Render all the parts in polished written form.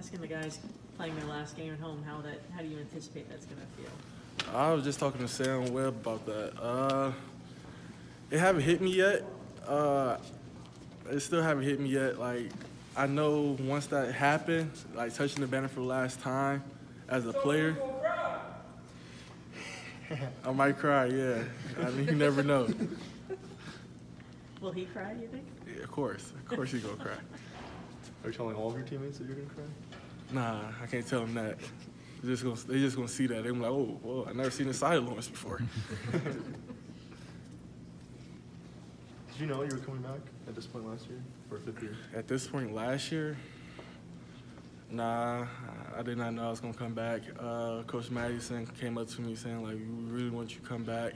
asking the guys playing their last game at home how do you anticipate that's going to feel? I was just talking to Sam Webb about that. It haven't hit me yet. It still haven't hit me yet. Like, I know once that happened, like touching the banner for the last time as a player, I might cry, yeah. I mean, you never know. Will he cry, you think? Yeah, of course. Of course he's going to cry. Are you telling all of your teammates that you're going to cry? Nah, I can't tell them that. They're just gonna see that. They're like, oh, whoa, I never seen this side of Lawrence before. Did you know you were coming back at this point last year for a fifth year? At this point last year, nah, I did not know I was gonna come back. Coach Madison came up to me saying, like, we really want you to come back.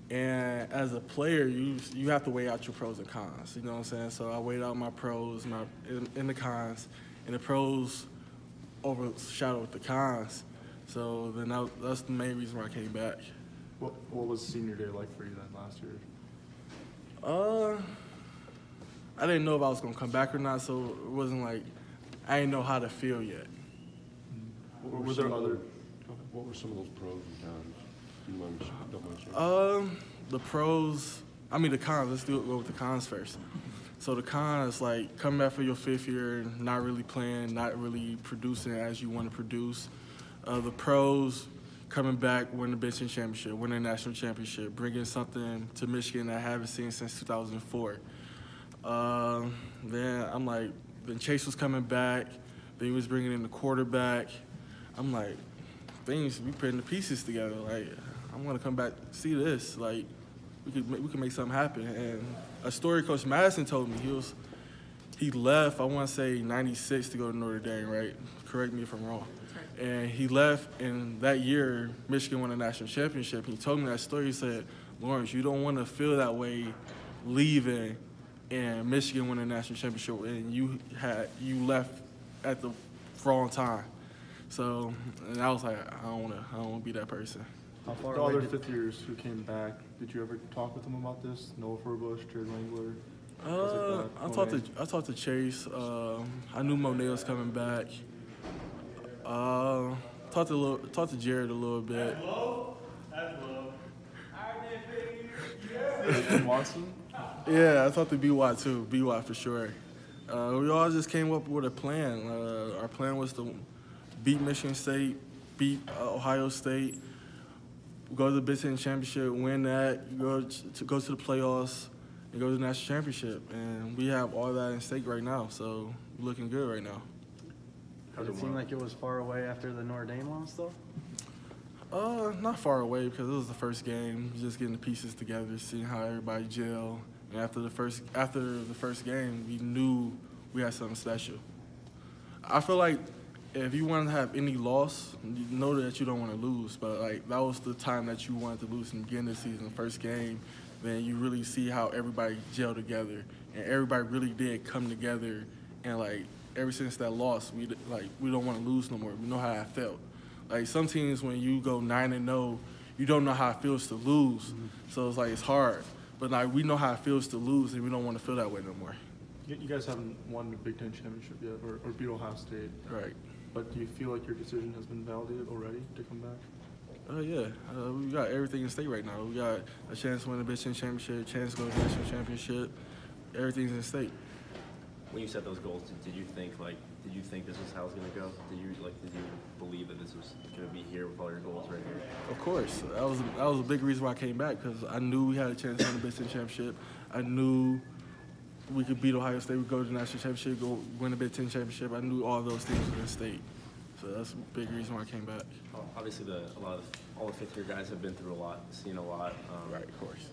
And as a player, you have to weigh out your pros and cons. You know what I'm saying? So I weighed out my pros, and the cons, and the pros overshadowed the cons. So then that's the main reason why I came back. What was senior day like for you then last year? I didn't know if I was gonna come back or not, so it wasn't like I didn't know how to feel yet. Were there other? What were some of those pros and cons? Don't mind sharing. The pros. I mean the cons. Let's go with the cons first. So the cons, like coming back for your fifth year, not really playing, not really producing as you want to produce. The pros, coming back, winning the Big Ten championship, winning the national championship, bringing something to Michigan that I haven't seen since 2004. Then I'm like, then Chase was coming back, then he was bringing in the quarterback. I'm like, we putting the pieces together. Like, I'm gonna come back, see this. Like, we could make something happen. And a story Coach Madison told me, he left, I want to say 96 to go to Notre Dame, right? Correct me if I'm wrong. Right. And he left, and that year, Michigan won a national championship. He told me that story. He said, Lawrence, you don't want to feel that way leaving and Michigan won a national championship, and you left at the wrong time. So, and I was like, I don't want to be that person. How far the other fifth years who came back, did you ever talk with them about this? Noah Furbush, Jared Langler? I talked to Chase. I knew Monet was coming back. Talked to Jared a little bit. And Watson? Yeah, I talked to BY too. BY for sure. We all just came up with a plan. Our plan was to beat Michigan State, beat Ohio State, go to the Big Ten championship, win that, go to the playoffs, and go to the national championship. And we have all that in stake right now, so we're looking good right now. Did it seem like it was far away after the Notre Dame loss, though? Not far away because it was the first game, just getting the pieces together, seeing how everybody gel. And after the first game, we knew we had something special. I feel like if you want to have any loss, you know that you don't want to lose. But like that was the time that you wanted to lose in the beginning of the season, first game. Then you really see how everybody gelled together, and everybody really did come together. And like ever since that loss, we don't want to lose no more. We know how I felt. Like some teams, when you go 9-0, you don't know how it feels to lose. Mm-hmm. So it's like it's hard. But like we know how it feels to lose, and we don't want to feel that way no more. You guys haven't won the Big Ten championship yet, or beat Ohio State. Right. But do you feel like your decision has been validated already to come back? Yeah. We got everything in stake right now. We got a chance to win the Big Ten championship, chance to go to the national championship. Everything's in stake. When you set those goals, did you think this is how it was going to go? Did you believe that this was going to be here with all your goals right here? Of course. That was a big reason why I came back, because I knew we had a chance to win the Big Ten championship. I knew we could beat Ohio State, we go to the national championship, go win the Big Ten championship. I knew all those things were in stake. So that's a big reason why I came back. Obviously, all the fifth-year guys have been through a lot, seen a lot. Right, of course.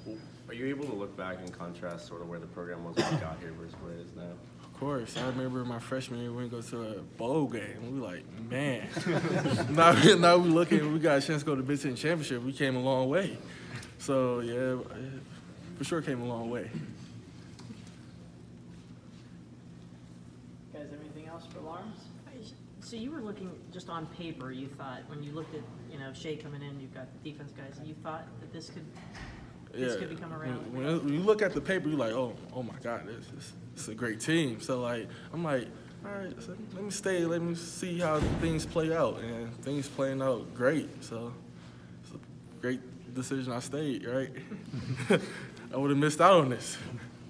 Are you able to look back and contrast sort of where the program was when you got here versus where it is now? Of course. I remember my freshman year, we went to a bowl game. We were like, man. now we looking, we got a chance to go to the Big Ten championship. We came a long way. So, yeah, for sure came a long way. Guys, anything else for Lawrence? So you were looking just on paper, you thought, when you looked at, Shea coming in, you've got the defense guys, you thought that this could become around? When you look at the paper, you're like, oh my God, this is a great team. So, like, I'm like, all right, so let me stay, let me see how things play out, and things playing out great. So it's a great decision I stayed, right? I would have missed out on this.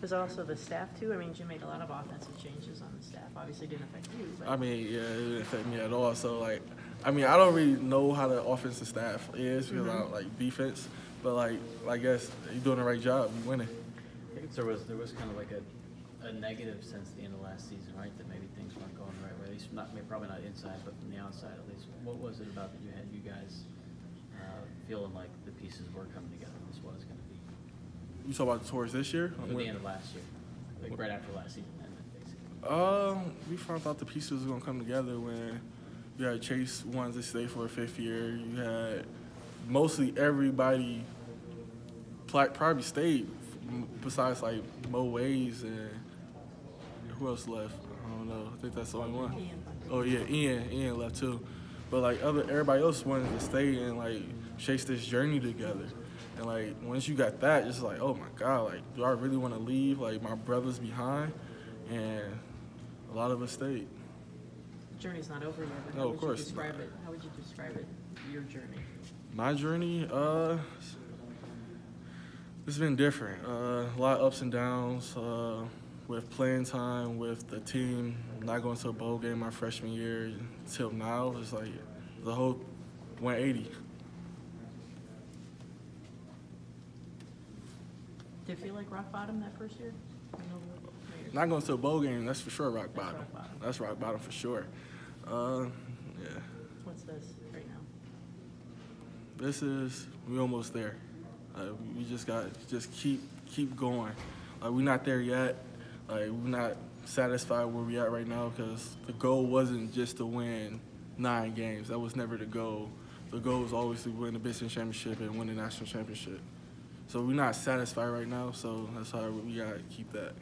There's also the staff too. I mean, you made a lot of offensive changes on the staff. Obviously, it didn't affect you. But I mean, yeah, it didn't affect me at all. So like, I mean, I don't really know how the offensive staff is because I don't like defense, but like, I guess you're doing the right job, you're winning. There was kind of like a negative since the end of last season, right? That maybe things weren't going the right way. At least not, maybe probably not inside, but from the outside at least. What was it about that you guys feeling like the pieces were coming together? And this was going to be You talk about towards this year? at the end of last year, like right after last season ended, basically. We found out the pieces were gonna come together when you had Chase wanted to stay for a 5th year. You had mostly everybody probably stayed, besides like Mo Ways and who else left? I don't know. I think that's the only one. Ian. Oh yeah, Ian left too. But like everybody else wanted to stay and like chase this journey together. And like once you got that, it's like, oh my God, like do I really want to leave like my brothers behind? And a lot of us stayed. the journey's not over yet. But No, how of would course you describe not. it? How would you describe it? Your journey. My journey, it's been different. A lot of ups and downs with playing time with the team, not going to a bowl game my freshman year till now. It's like the whole 180. Did it feel like rock bottom that first year? Not going to a bowl game, that's for sure rock bottom. rock bottom. That's rock bottom for sure. Yeah. What's this right now? This is, we almost there. We just got just keep going. Like we're not there yet. Like we're not satisfied where we at right now because the goal wasn't just to win 9 games. That was never the goal. The goal was always to win the Big Ten championship and win the national championship. So we're not satisfied right now. So that's how we gotta keep that.